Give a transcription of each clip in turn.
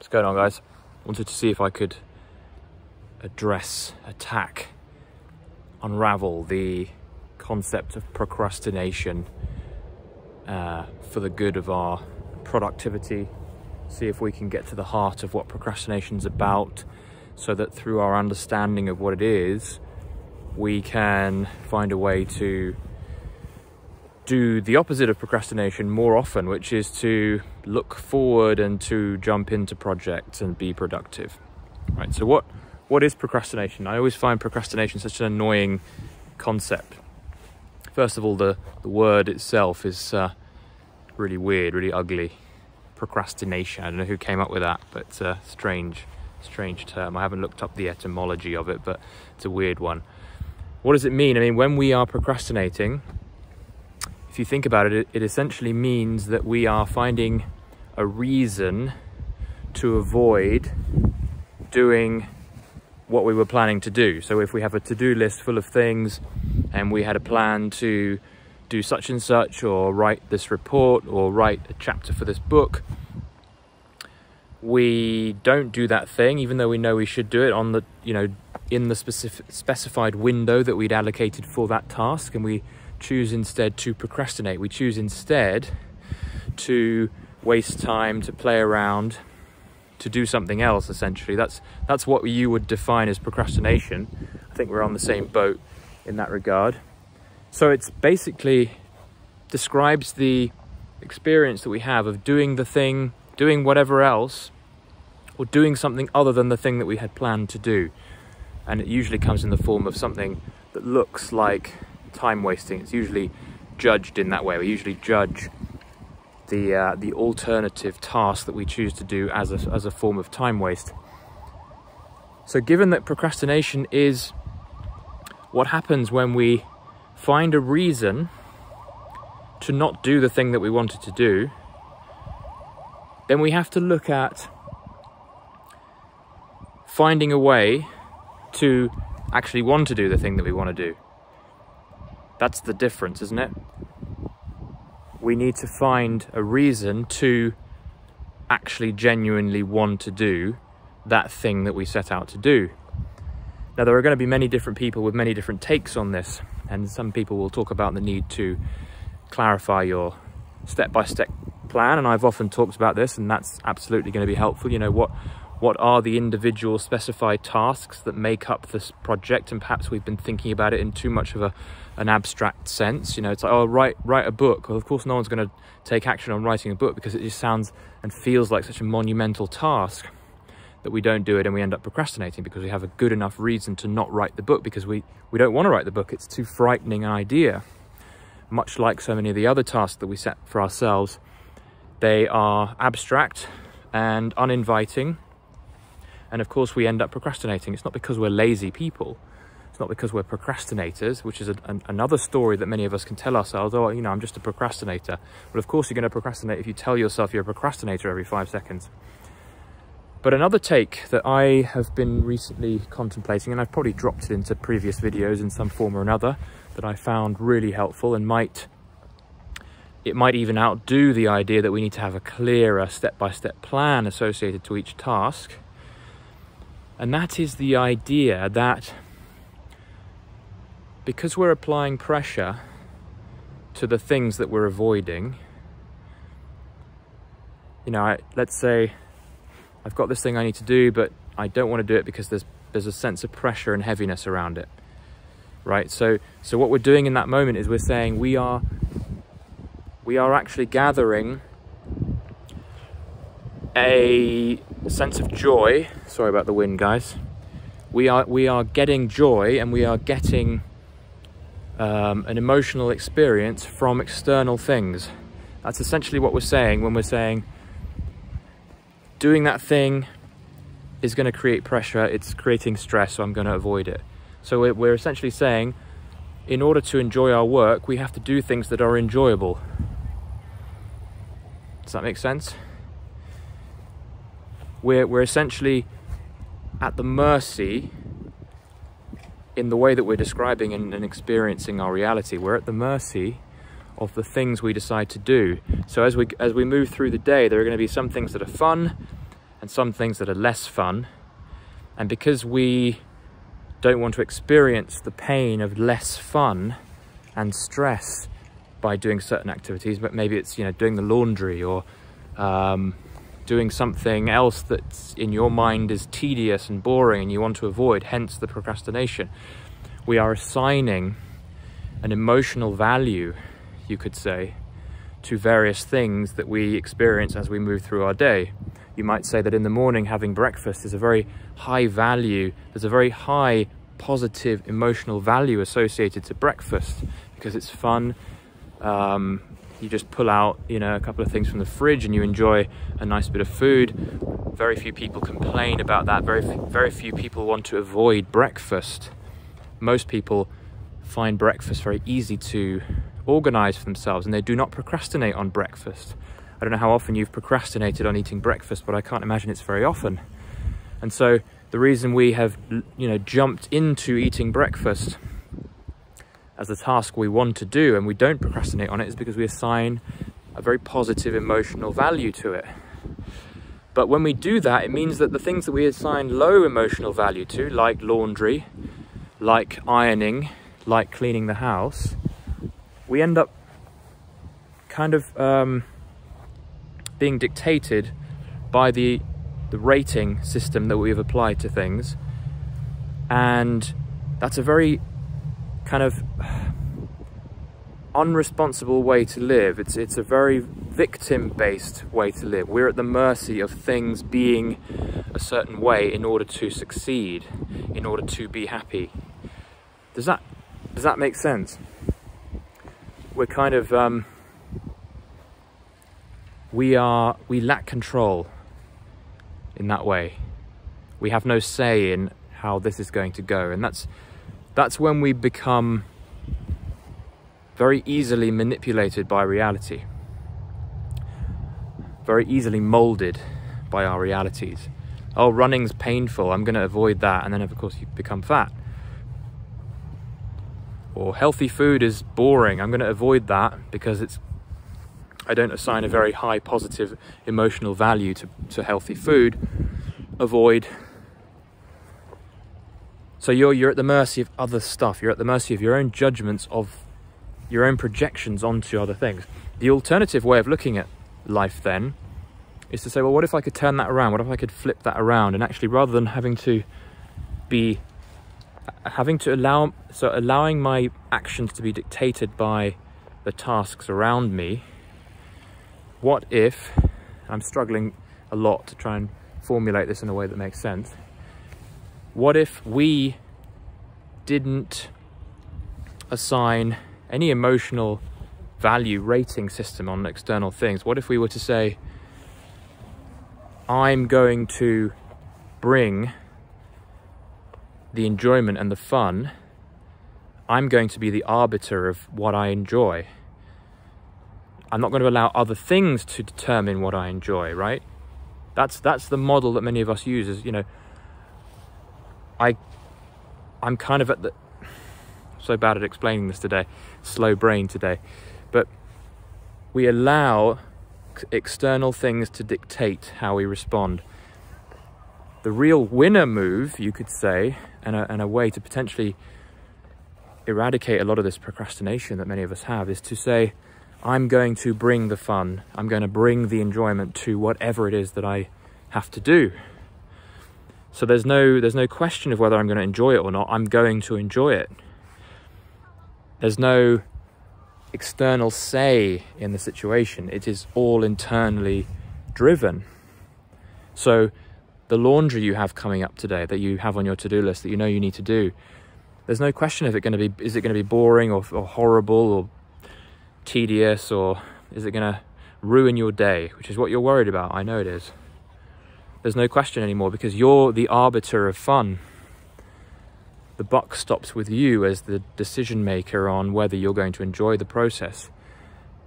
What's going on, guys? Wanted to see if I could attack, unravel the concept of procrastination for the good of our productivity. See if we can get to the heart of what procrastination's about, so that through our understanding of what it is, we can find a way to do the opposite of procrastination more often, which is to look forward and to jump into projects and be productive. Right, so what is procrastination? I always find procrastination such an annoying concept. First of all, the word itself is really weird, really ugly. Procrastination, I don't know who came up with that, but strange term. I haven't looked up the etymology of it, but it's a weird one. What does it mean? I mean, when we are procrastinating, if you think about it, it essentially means that we are finding a reason to avoid doing what we were planning to do. So if we have a to-do list full of things and we had a plan to do such and such, or write this report, or write a chapter for this book, we don't do that thing, even though we know we should do it on the, in the specified window that we'd allocated for that task, and we choose instead to procrastinate. We choose instead to waste time, to play around, to do something else. Essentially, that's what you would define as procrastination. I think we're on the same boat in that regard. So it's basically describes the experience that we have of doing the thing, doing whatever else, or doing something other than the thing that we had planned to do. And it usually comes in the form of something that looks like time wasting. It's usually judged in that way. We usually judge the alternative task that we choose to do as a form of time waste. So given that procrastination is what happens when we find a reason to not do the thing that we wanted to do, then we have to look at finding a way to actually want to do the thing that we want to do. That's the difference, isn't it? We need to find a reason to actually genuinely want to do that thing that we set out to do. Now, there are going to be many different people with many different takes on this, and some people will talk about the need to clarify your step-by-step plan, and I've often talked about this, and that's absolutely going to be helpful. What are the individual specified tasks that make up this project? And perhaps we've been thinking about it in too much of an abstract sense. It's like, oh, write a book. Well, of course no one's going to take action on writing a book, because it just sounds and feels like such a monumental task that we don't do it, and we end up procrastinating because we have a good enough reason to not write the book, because we don't want to write the book. It's too frightening an idea. Much like so many of the other tasks that we set for ourselves, they are abstract and uninviting, and of course we end up procrastinating. It's not because we're lazy people. It's not because we're procrastinators, which is another story that many of us can tell ourselves. Oh, I'm just a procrastinator. Well, of course you're going to procrastinate if you tell yourself you're a procrastinator every 5 seconds. But another take that I have been recently contemplating, and I've probably dropped it into previous videos in some form or another, that I found really helpful, and it might even outdo the idea that we need to have a clearer step-by-step plan associated to each task. And that is the idea that because we're applying pressure to the things that we're avoiding, let's say I've got this thing I need to do, but I don't want to do it because there's a sense of pressure and heaviness around it, right? So what we're doing in that moment is we're saying we are actually gathering a sense of joy. Sorry about the wind, guys. We are getting joy, and we are getting an emotional experience from external things. That's essentially what we're saying when we're saying doing that thing is going to create pressure, it's creating stress, so I'm going to avoid it. So we're essentially saying, in order to enjoy our work, we have to do things that are enjoyable. Does that make sense? We're essentially at the mercy, in the way that we're describing and experiencing our reality, we're at the mercy of the things we decide to do. So as we move through the day, there are going to be some things that are fun, and some things that are less fun. And because we don't want to experience the pain of less fun and stress by doing certain activities, but maybe it's, you know, doing the laundry or doing something else that's in your mind is tedious and boring and you want to avoid, hence the procrastination. We are assigning an emotional value, you could say, to various things that we experience as we move through our day. You might say that in the morning having breakfast is a very high value, there's a very high positive emotional value associated to breakfast because it's fun. You just pull out, you know, a couple of things from the fridge and you enjoy a nice bit of food. Very few people complain about that. Very few people want to avoid breakfast. Most people find breakfast very easy to organize for themselves, and they do not procrastinate on breakfast. I don't know how often you've procrastinated on eating breakfast, but I can't imagine it's very often. And so the reason we have, you know, jumped into eating breakfast as a task we want to do and we don't procrastinate on it is because we assign a very positive emotional value to it. But when we do that, it means that the things that we assign low emotional value to, like laundry, like ironing, like cleaning the house, we end up kind of being dictated by the rating system that we've applied to things. And that's a very kind of unresponsible way to live. It's a very victim-based way to live. We're at the mercy of things being a certain way in order to succeed, in order to be happy. Does that make sense? We're kind of we lack control in that way. We have no say in how this is going to go, and that's when we become very easily manipulated by reality, very easily molded by our realities. Oh, running's painful, I'm going to avoid that, and then of course you become fat. Or healthy food is boring, I'm going to avoid that because I don't assign a very high positive emotional value to healthy food. Avoid. So you're at the mercy of other stuff. You're at the mercy of your own judgments, of your own projections onto other things. The alternative way of looking at life then is to say, well, what if I could turn that around? What if I could flip that around? And actually, rather than allowing my actions to be dictated by the tasks around me, what if, I'm struggling a lot to try and formulate this in a way that makes sense, what if we didn't assign any emotional value rating system on external things? What if we were to say, I'm going to bring the enjoyment and the fun, I'm going to be the arbiter of what I enjoy. I'm not going to allow other things to determine what I enjoy, right? That's the model that many of us use, is, you know, I'm kind of at the, so bad at explaining this today, slow brain today, but we allow external things to dictate how we respond. The real winner move, you could say, and a way to potentially eradicate a lot of this procrastination that many of us have, is to say, I'm going to bring the fun, I'm going to bring the enjoyment to whatever it is that I have to do. So there's no question of whether I'm going to enjoy it or not. I'm going to enjoy it. There's no external say in the situation. It is all internally driven. So the laundry you have coming up today, that you have on your to-do list, that you know you need to do, there's no question of is it going to be boring or horrible or tedious, or is it going to ruin your day, which is what you're worried about. I know it is. There's no question anymore, because you're the arbiter of fun. The buck stops with you as the decision maker on whether you're going to enjoy the process.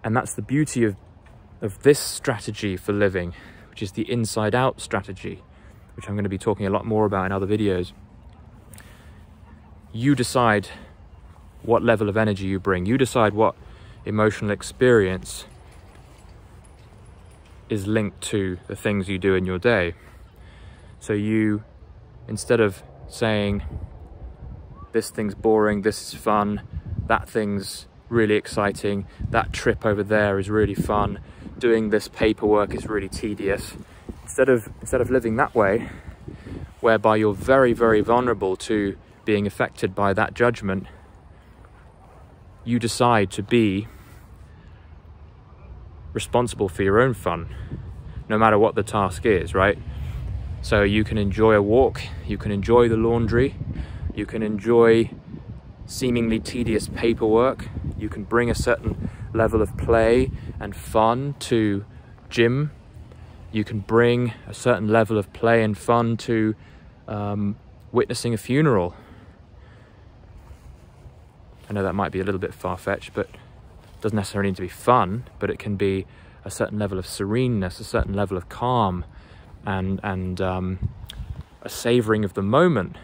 And that's the beauty of this strategy for living, which is the inside out strategy, which I'm going to be talking a lot more about in other videos. You decide what level of energy you bring. You decide what emotional experience is linked to the things you do in your day. So you, instead of saying, this thing's boring, this is fun, that thing's really exciting, that trip over there is really fun, doing this paperwork is really tedious, instead of living that way, whereby you're very, very vulnerable to being affected by that judgment, you decide to be responsible for your own fun, no matter what the task is, right? So you can enjoy a walk, you can enjoy the laundry, you can enjoy seemingly tedious paperwork, you can bring a certain level of play and fun to gym, you can bring a certain level of play and fun to witnessing a funeral. I know that might be a little bit far-fetched, but it doesn't necessarily need to be fun, but it can be a certain level of sereneness, a certain level of calm, and a savouring of the moment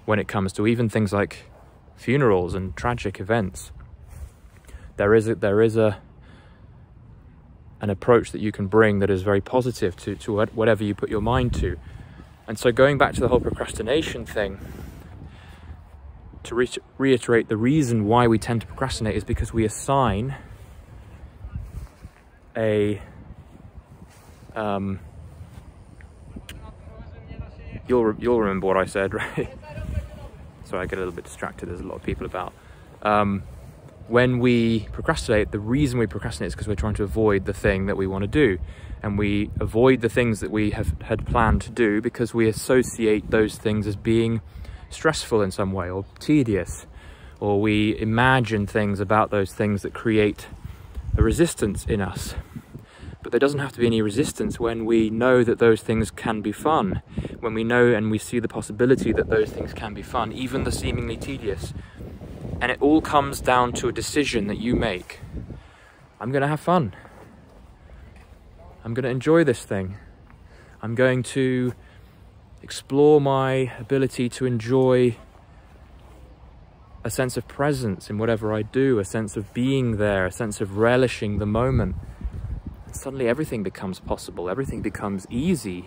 when it comes to even things like funerals and tragic events. There is an approach that you can bring that is very positive to whatever you put your mind to. And so going back to the whole procrastination thing, to reiterate, the reason why we tend to procrastinate is because we assign a you'll remember what I said, right? Sorry, I get a little bit distracted, there's a lot of people about. When we procrastinate, the reason we procrastinate is because we're trying to avoid the thing that we want to do. And we avoid the things that we had planned to do because we associate those things as being stressful in some way, or tedious, or we imagine things about those things that create a resistance in us. But there doesn't have to be any resistance when we know that those things can be fun, when we know and we see the possibility that those things can be fun, even the seemingly tedious. And it all comes down to a decision that you make. I'm going to have fun. I'm going to enjoy this thing. I'm going to explore my ability to enjoy a sense of presence in whatever I do, a sense of being there, a sense of relishing the moment. And suddenly everything becomes possible, everything becomes easy,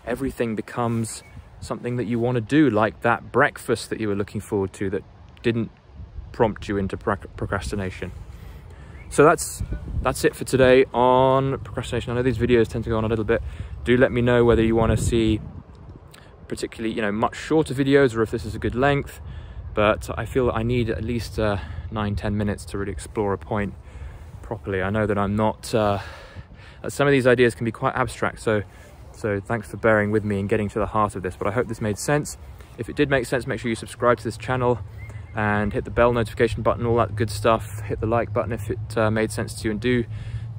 everything becomes something that you want to do, like that breakfast that you were looking forward to that didn't prompt you into procrastination. So that's it for today on procrastination. I know these videos tend to go on a little bit. Do let me know whether you want to see particularly, much shorter videos, or if this is a good length. But I feel that I need at least 9-10 minutes to really explore a point properly. I know that I'm not, some of these ideas can be quite abstract, so thanks for bearing with me and getting to the heart of this, but I hope this made sense. If it did make sense, make sure you subscribe to this channel and hit the bell notification button, all that good stuff. Hit the like button if it made sense to you, and do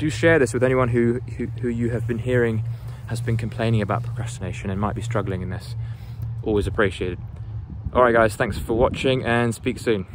share this with anyone who you have been hearing has been complaining about procrastination and might be struggling in this. Always appreciated. All right guys, thanks for watching and speak soon.